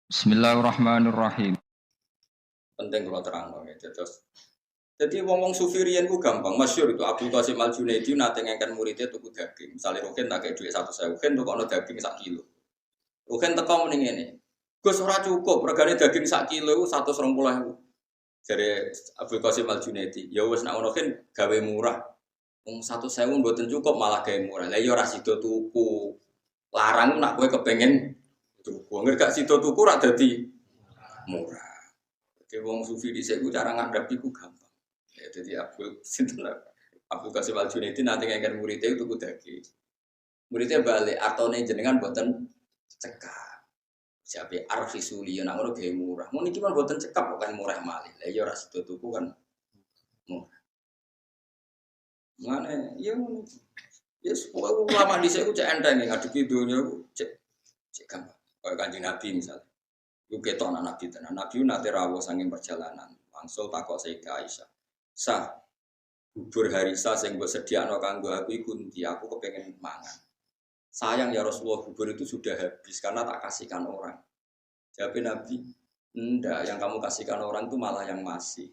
Bismillahirrahmanirrahim. Penting kalau terang dong ya. Jadi wong sufi riyen ku gampang, masyhur itu Abdul Qasim Al Junaidi nate ngengken muridnya tuku daging. Misale Rukin tak kayak duit 1.000, Rukin tukokno daging 1 kilo. Rukin teko muni ngene. Gus ora cukup, regane daging 1 kilo iku 120.000. Jare Abdul Qasim Al Junaidi, ya wis nek ngono kan gawe murah. Wong 100.000 mboten cukup malah gawe murah. Lah ya ora sida tuku. Larang nak kowe kepengin tuku. Ngerti gak sida tuku ora dadi murah. Jadi wong sufi dhisik ku cara ngadapi ku gampang. Ya, jadi Abdul Qasim Al Junaidi nanti ngengken muridnya itu daging. Muridnya balik atone jenengan boten cekap. Siapa arfisuli yang ngono gawe murah. Mun iki mah boten cekap kok kan murah malih. Lah ya ora sida tuku kan murah. Mane ya ngono. Ya sepuluh ulama dhisik ku cek enteng ngadepi donya ku cek gampang. Kayak Kanjeng Nabi misalnya. Iku ketok anak Nabi tenan. Nabi nate rawuh saking perjalanan. Langsung takok Sayyidah Aisyah. Sah, bubur harisa sing mbok sediakno kanggo aku iku ndi? Aku kepengin mangan. Sayang ya Rasulullah, bubur itu sudah habis karena tak kasihkan orang. Jawab Nabi, enggak, yang kamu kasihkan orang itu malah yang masih.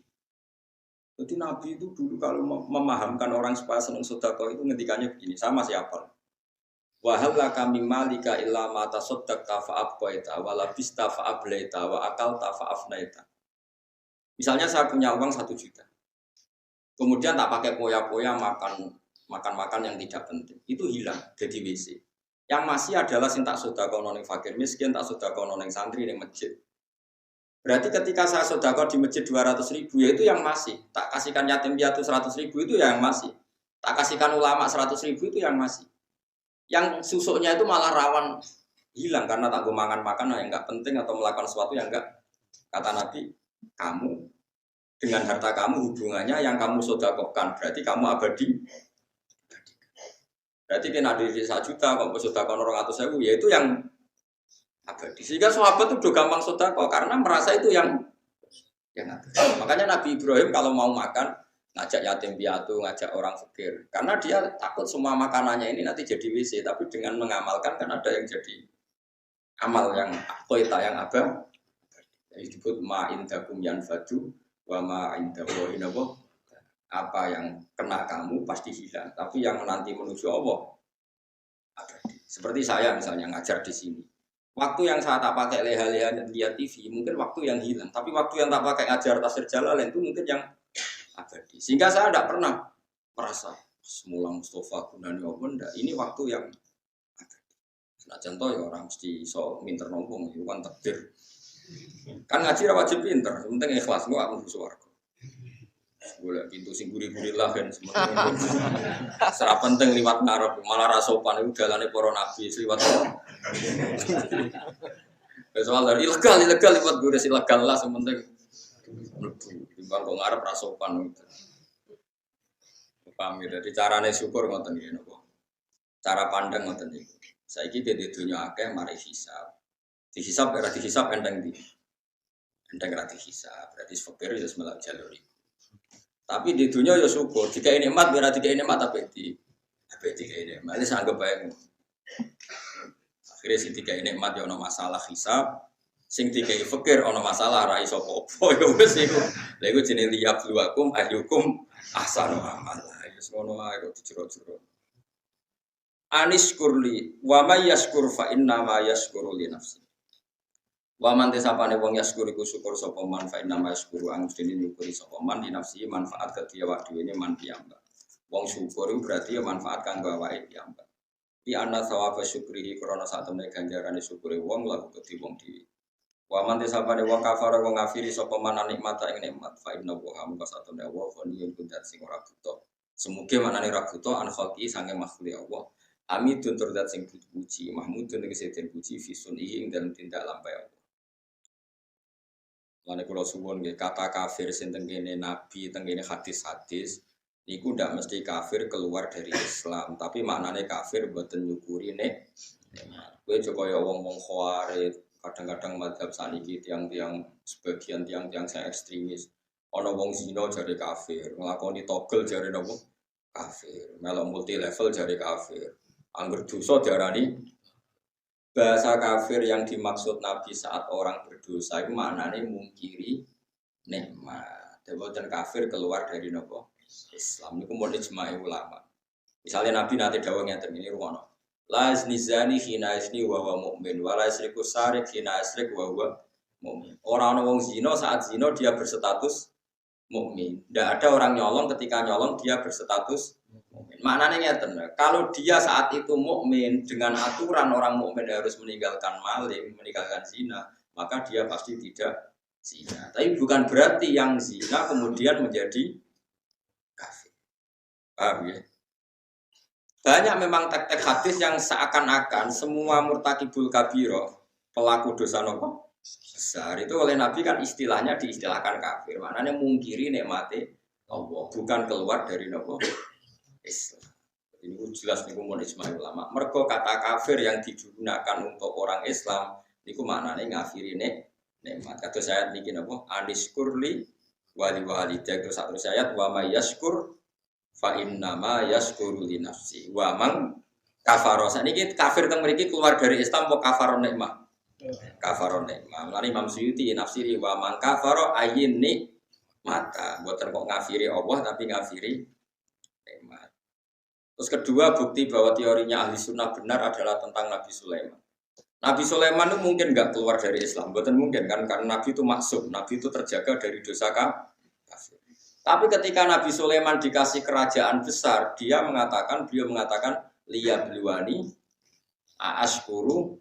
Jadi Nabi itu dulu kalau memahamkan orang supaya senang sedekah itu ngendikannya begini, sama siapa? Wa hal laka mim malika illa ma tasaddaqta fa abqaita wa labista fa ablaita wa akalta fa afnaita. Misalnya saya punya uang 1 juta. Kemudian tak pakai poya-poya makan yang tidak penting. Itu hilang jadi WC. Yang masih adalah sing tak sedekah nang fakir miskin, tak sedekah nang santri ning masjid. Berarti ketika saya sedekah di masjid 200.000 ya itu yang masih. Tak kasihkan yatim piatu 100.000 itu yang masih. Tak kasihkan ulama 100.000 itu yang masih. Yang susuknya itu malah rawan hilang karena tak gue makan yang enggak penting atau melakukan sesuatu yang enggak. Kata Nabi, kamu dengan harta kamu hubungannya yang kamu sedekahkan berarti kamu abadi. Berarti kan ada di 1 juta kalau sedekah 200.000 ya itu yang abadi. Sehingga sahabat itu udah gampang sedekah karena merasa itu yang abadi. Makanya Nabi Ibrahim kalau mau makan ngajak yatim piatu, ngajak orang fakir karena dia takut semua makanannya ini nanti jadi WC, tapi dengan mengamalkan kan ada yang jadi amal yang koita yang abadi. Disebut ma indakum yanfadu wa ma indahu inabo. Apa yang kena kamu pasti hilang, tapi yang nanti menuju Allah abadi. Seperti saya misalnya ngajar di sini. Waktu yang saya tak pakai leha-leha lihat TV, mungkin waktu yang hilang. Tapi waktu yang tak pakai ngajar tafsir Jalalain itu mungkin yang abadi. Sehingga saya tidak pernah merasa semula Mustafa Gunani apa. Ini waktu yang abadi. Nah contoh ya orang mesti so minter nombong, itu kan takdir. Kan ngaji wajib pinter, penting ikhlas, gua akan bersuara. Boleh pintu sing guri-guri lah kan semuanya. Serap penting liwat ngarep malah rasopan itu jalannya para nabi liwat. Soal dari ilegal liwat guru ilegal lah sementing. Timbang kok ngarep rasopan itu. Paham ya? Jadi carane syukur ngoten nggih napa. Cara pandang ngoten niku. Saiki dadi dunya akeh mari hisab. Dihisab ora dihisab endang di. Endang ora dihisab. Berarti fakir ya semelak jalur iku. Tapi di dunia ya syukur. Jika ini nikmat, biar tiga ini nikmat tapi tiga ini nikmat. Ini sangat baik. Akhirnya si tiga ini nikmat ya ono masalah hisab. Sing tiga ini fakir ono masalah rai sopopo. Ya wes itu. Lalu jenis liap luakum ayyukum ahsanu amala. Ya semono ae kok dijero-jero. Anis kurli wa may yashkur fa inna ma yashkuru li nafsi. Wa man tesapane wong yaskur iku syukur sapa man fa inna yashkuru ang dene nyukuri sapa man di nafsi manfaat kedhi awak dhewe ne man piyambak. Wong syukur iku berarti ya manfaat kanggo awake piyambak. Di anna sawaba syukrihi krana satemene ganjarane syukure wong laku kedhi wong dhewe. Wa man tesapane wong kafara wong ngafiri sapa man nikmata ing nikmat fa inna wa hamka satemene wa ghaniyun kudat sing ora buta. Semoga manane ra buta an khalqi sange makhluk Allah. Amidun turdat sing dipuji, mahmudun tegese den puji fi sunihi ing dalem tindak lampah Allah. Lane kula suwun nggih kata kafir sing tengene nabi tengene hadis-hadis niku ndak mesti kafir keluar dari Islam, tapi maknane kafir mboten nyukuri nek kowe aja kaya wong-wong khawarij, kadang-kadang mazhab saniki tiang-tiang sebagian tiang-tiang sing ekstremis. Ana wong zina jare kafir, nglakoni togel jare napa? Kafir. Melok multi level jare kafir. Angger dosa diarani Bahasa kafir yang dimaksud Nabi saat orang berdosa itu maknanya mungkiri nikmat. Dan kafir keluar dari nopo Islam. Itu mau ijma'i ulama. Misalnya Nabi nanti dawuh ngeten ini rumono. La yazni hina yazni wa huwa mu'min wa la yasriku sarik hina yasrik wa huwa mu'min. Orang wong zina saat zina dia berstatus mukmin. Tidak ada orang nyolong ketika nyolong dia berstatus mukmin. Maknanya ngeten. Kalau dia saat itu mukmin dengan aturan orang mukmin harus meninggalkan maling, meninggalkan zina, maka dia pasti tidak zina. Tapi bukan berarti yang zina kemudian menjadi kafir. Paham ya? Banyak memang tek-tek hadis yang seakan-akan semua murtakibul kabiro, pelaku dosa nopo besar itu oleh Nabi kan istilahnya diistilahkan kafir. Maknanya mungkiri nikmati Allah, bukan keluar dari nopo Islam. Ini jelas niku mun ijma ulama. Mergo kata kafir yang digunakan untuk orang Islam niku maknanya ngafiri nikmat. Kata saya niki napa? Aniskurli wali walidah terus satu ayat wa may yaskur fa innama yashkuru li nafsi wa man kafara. Saniki kafir teng mriki keluar dari Islam apa kafaron nikmah? Kafaron nikmah. Lan Imam Suyuti nafsiri wa man kafara ayyin nikmata. Mboten kok ngafiri Allah tapi ngafiri nikmat. Terus kedua bukti bahwa teorinya ahli sunnah benar adalah tentang Nabi Sulaiman. Nabi Sulaiman itu mungkin nggak keluar dari Islam, mboten mungkin kan karena Nabi itu maksum, Nabi itu terjaga dari dosa kafir. Tapi ketika Nabi Sulaiman dikasih kerajaan besar, beliau mengatakan liya bluwani aaskuru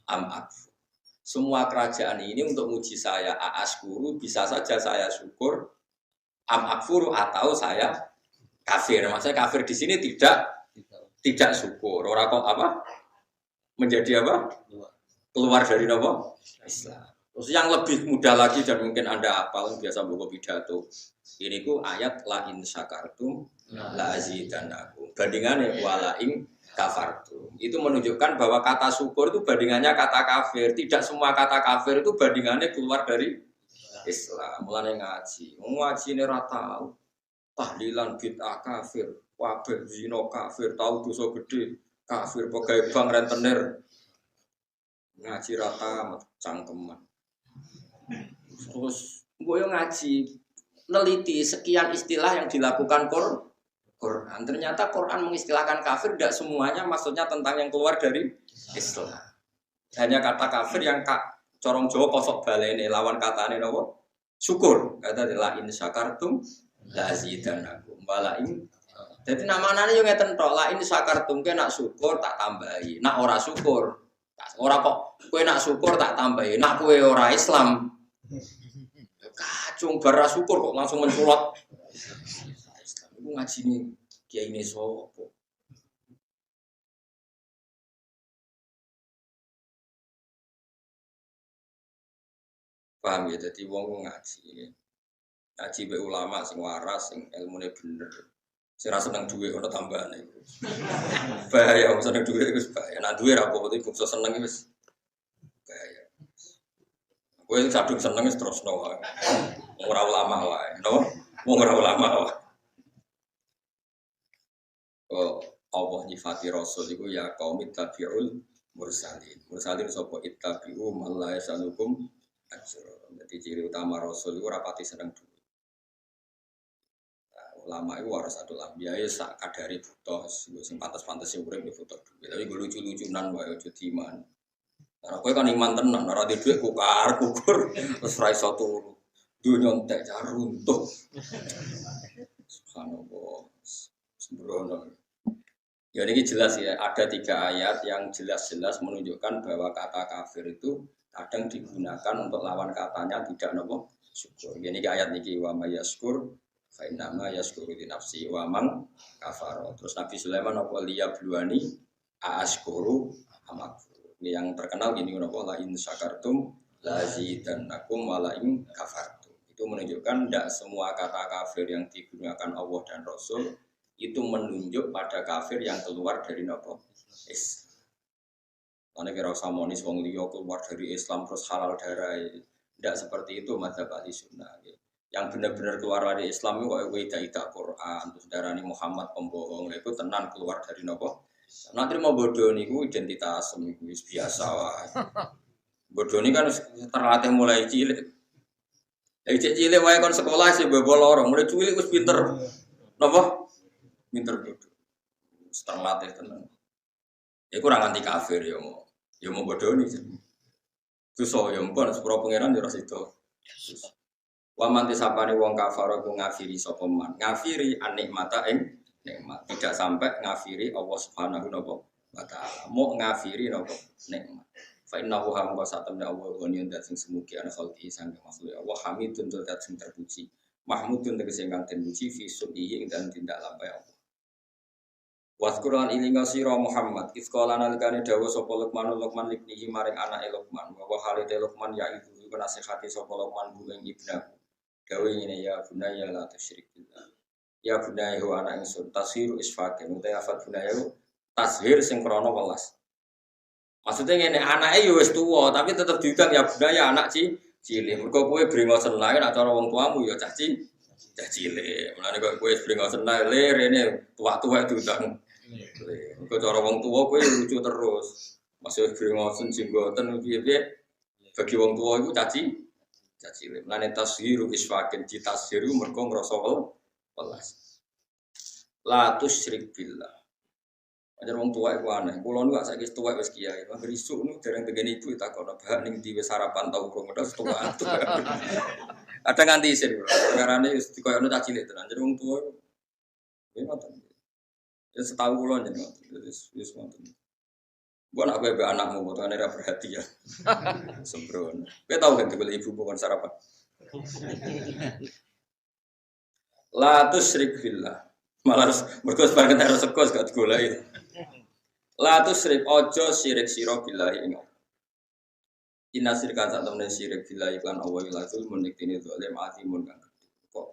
am akfur. Semua kerajaan ini untuk muji saya aaskuru, bisa saja saya syukur am akfur atau saya kafir. Maksudnya kafir di sini tidak syukur. Orang kok apa? Menjadi apa? Keluar dari apa? Islam. Terus yang lebih mudah lagi dan mungkin Anda hafal biasa buku pidato. Ini ku ayat la in syakartum la azidannakum. Bandingannya wala in kafartum. Itu menunjukkan bahwa kata syukur itu bandingannya kata kafir. Tidak semua kata kafir itu bandingannya keluar dari Islam. Mulane ngaji ini ora tahu. Tahlilan bid'ah kafir, wabah zina kafir, tahu dosa gede kafir, pegawai bank rentenir ngaji rata cangkeman. Terus gue ngaji neliti sekian istilah yang dilakukan Quran. Ternyata Quran mengistilahkan kafir tidak semuanya maksudnya tentang yang keluar dari Islam. Hanya kata kafir yang corong Jawa kosok balene lawan katane nopo? Syukur. Kata la in syakartum la azidannakum wala in. Jadi nama-namanya yo ngeten tok, la in syakartum ke nak syukur tak tambahi. Nak ora syukur ora kok kowe nak syukur tak tambahi. Nak kowe ora Islam kacung bara syukur kok langsung menculot. Islam iku ngajine kiai ne sapa? Paham ya, jadi wong ngaji. Ngaji be ulama sing waras, sing ilmune bener. Sing ra seneng dhuwit ora tambahane. Bahaya wong seneng dhuwit iku bahaya. Nek dhuwit ra apa-apa iki bungsu seneng wis bahaya. Kowe sadung seneng wis terusno wae. Ora ulama wae, no? Wong ora ulama wae. Oh, Allah nyifati Rasul iku ya qaum ittabi'ul mursalin. Mursalin sapa ittabi'u man la yasalukum ajra. Jadi ciri utama Rasul iku rapati seneng dhuwit. Ulama itu harus satu lambiah ya sak kadari butuh sing pantas-pantas sing urip ya butuh duit. Tapi gue lucu-lucunan wae aja diman. Karena kowe kan iman tenan, ora di dhuwit kukur terus ra iso turu. Dunya entek jar runtuh. Subhanallah. Sembrono. Ya ini jelas ya, ada 3 ayat yang jelas-jelas menunjukkan bahwa kata kafir itu kadang digunakan untuk lawan katanya tidak nopo syukur. Ini ayat niki wa mayaskur fa innama yashkuru li nafsi wa man kafara. Terus Nabi Sulaiman apa liya bluani aashkuru amakfur. Ini yang terkenal gini apa la in syakartum la azidannakum wa la in kafartum. Itu menunjukkan tidak semua kata kafir yang digunakan Allah dan Rasul itu menunjuk pada kafir yang keluar dari nopo Islam. Karena kira samonis wong liya keluar dari Islam terus halal darah. Tidak seperti itu madzhab ahli sunnah. Yang benar-benar keluar dari Islam itu kayak tidak Quran terus darani Muhammad pembohong itu tenan keluar dari nopo Nanti mau bodoh niku identitas niku biasa wae. Bodoh ini kan terlatih mulai cilik. Cilik wae kon sekolah sih bebol lorong, mulai cilik wis pinter. Napa? Pinter bodoh. Terlatih tenan. Ya kurang anti kafir ya mau. Ya mau bodoh nih. Dosa ya mpun sepuro pangeran yo ora sida. Wa man tisapane wong kafir ku ngafiri sapa man. Ngafiri anikmata ing nikmat. Tidak sampai ngafiri Allah Subhanahu wa taala. Mau ngafiri napa nikmat. Fa innahu hamqa satamna Allah ghaniyun dat sing semugi ana khalqi sang makhluk Allah hamidun dat sing terpuji. Mahmudun tegese ingkang terpuji fi sudihi dan tindak lampah Allah. Waskuran ilinga sira Muhammad ifqala nalikane dawuh sapa Luqman libnihi maring anake Luqman wa halite Luqman ya itu nasihati sapa Luqman buling ibnahu dawuh ngene ya bunaya la tusyrik billah ya bunaya wa ana ingsun tasiru isfakin uta afat bunaya tashir sing krana welas maksudnya ngene anake ya wis tuwa tapi tetep diundang ya bunaya anak cilik mergo kowe brengosen lae nek cara wong tuamu ya cah cilik mulane kowe brengosen lae rene tuwa-tuwa diundang kok cara wong tuwa kowe lucu terus. Masih brengosen jenggoten piye-piye. Bagi wong tuwa iku caci cilik. Lan tashiru isfakin ditashiru mergo ngrasa welas. La tusyrik billah. Ajar wong tuwa iku aneh. Kulo niku saiki tuwa wis kiai. Anggere isuk niku dereng tegene ibu takon bah ning diwe sarapan tau urung medhos tuwa. Ada nganti isin kulo. Karane wis dikoyono cah cilik tenan. Jadi wong tuwa iku ngoten. Ya setahu kula jeneng wis ngoten. Mbok nak kowe anakmu potongane ra perhatian. Sembrono. Kowe tau kan dibeli ibu kon sarapan. La tusyrik billah. Malah mergo sebagian harus sekos gak digoleki. La tusyrik ojo syirik sira billahi ing Allah. Inna syirka satamne syirik billahi lan Allah la zulmun niktine zalim atimun kan. Kok.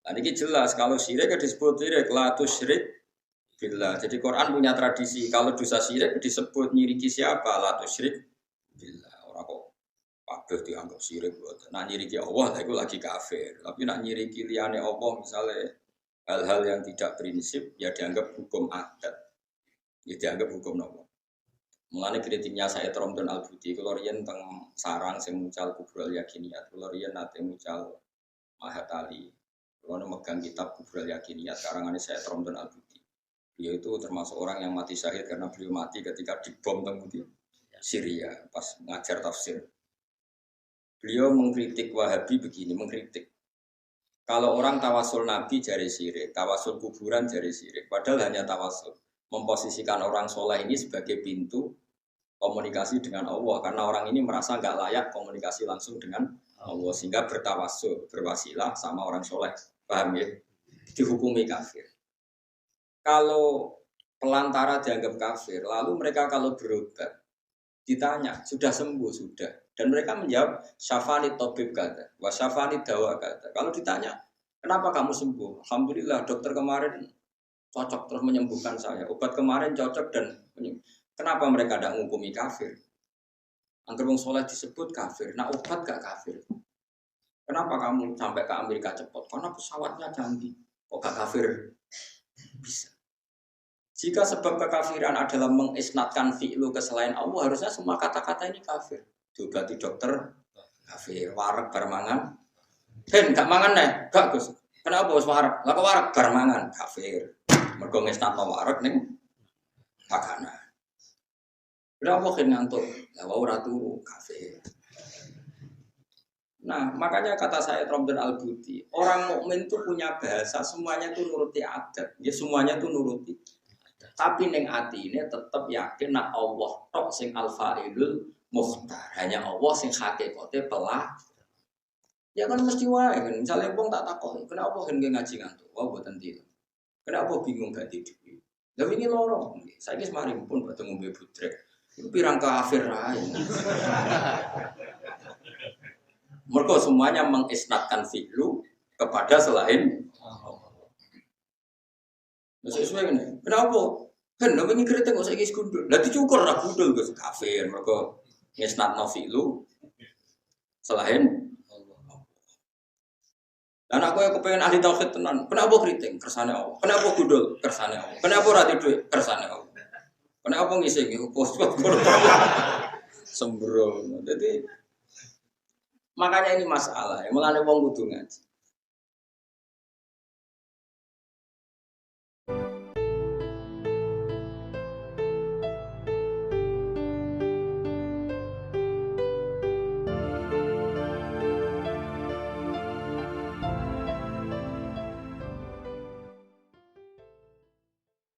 Lah niki jelas kalau syirik disebut syirik la tusyrik billah. Jadi Quran punya tradisi kalau dosa syirik disebut nyiriki siapa la tusyrik billah. Ora kok kabeh dianggap syirik buat. Nak nyiriki Allah itu lagi kafir. Tapi nak nyiriki liyane Allah misalnya hal-hal yang tidak prinsip ya dianggap hukum adat. Ya dianggap hukum nopo. Mulane kritiknya saya Romdon Al-Budi kalau riyen teng sarang sing mucal kubrul yakiniyat. Kalau riyen nate mucal Mahatali. Kalau megang kitab kubrul yakiniyat karangane saya Romdon Al-Budi. Dia itu termasuk orang yang mati syahid karena beliau mati ketika dibom di Syria pas ngajar tafsir. Beliau mengkritik Wahabi begini, mengkritik. Kalau orang tawasul Nabi jari syirik, tawasul kuburan jari syirik, padahal hanya tawasul. Memposisikan orang soleh ini sebagai pintu komunikasi dengan Allah karena orang ini merasa nggak layak komunikasi langsung dengan Allah sehingga bertawasul, berwasilah sama orang soleh. Paham ya? Dihukumi kafir. Kalau pelantara dianggap kafir, lalu mereka kalau berobat ditanya sudah sembuh sudah, dan mereka menjawab syafani tobib kata, wa syafani dawa kata. Kalau ditanya kenapa kamu sembuh, alhamdulillah dokter kemarin cocok terus menyembuhkan saya, obat kemarin cocok dan kenapa mereka tidak menghukumi kafir? Angger wong soleh disebut kafir, nah obat gak kafir. Kenapa kamu sampai ke Amerika cepat? Karena pesawatnya canggih, kok gak kafir? Bisa. Jika sebab kekafiran adalah mengisnatkan fi'lu ke selain Allah, harusnya semua kata-kata ini kafir. Diobati dokter, kafir. Warak barmangan, gak mangan nih, gak Gus. Kenapa Gus warak? Lah kok warak barmangan, kafir. Mergo ngisnatno warak ning makanan. Kenapa kok ngantuk? Lah ora turu, kafir. Nah, makanya kata saya Romdon Al-Budi, orang mukmin itu punya bahasa, semuanya itu nuruti adat. Ya semuanya itu nuruti. Tapi ning atine tetep yakin nak Allah tok sing al-fa'ilul mukhtar. Hanya Allah sing hakikate pelah. Ya kan mesti wae kan. Misale wong tak takoni, kenapa hen ngaji ngantuk? Wah mboten tidur. Kenapa bingung gak tidur? Lah wingi loro. Saiki semari pun badhe ngombe budrek. Iku pirang kafir ae. Mergo semuanya mengisnatkan fi'lu kepada selain Allah. Sesuai kan? Kenapa? Kan lo ini kritik kok saya kis gundul. Lah dicukur ra gundul Gus kafir mergo ngisnatno fi'lu selain Allah. Dan aku yang kepengen ahli tauhid tenan. Kenapa kritik kersane Allah? Kenapa gundul kersane Allah? Kenapa ora tidur kersane Allah? Kena apa ngisi iki pos sembrono. Jadi makanya ini masalah. Mulane wong kudu ngaji.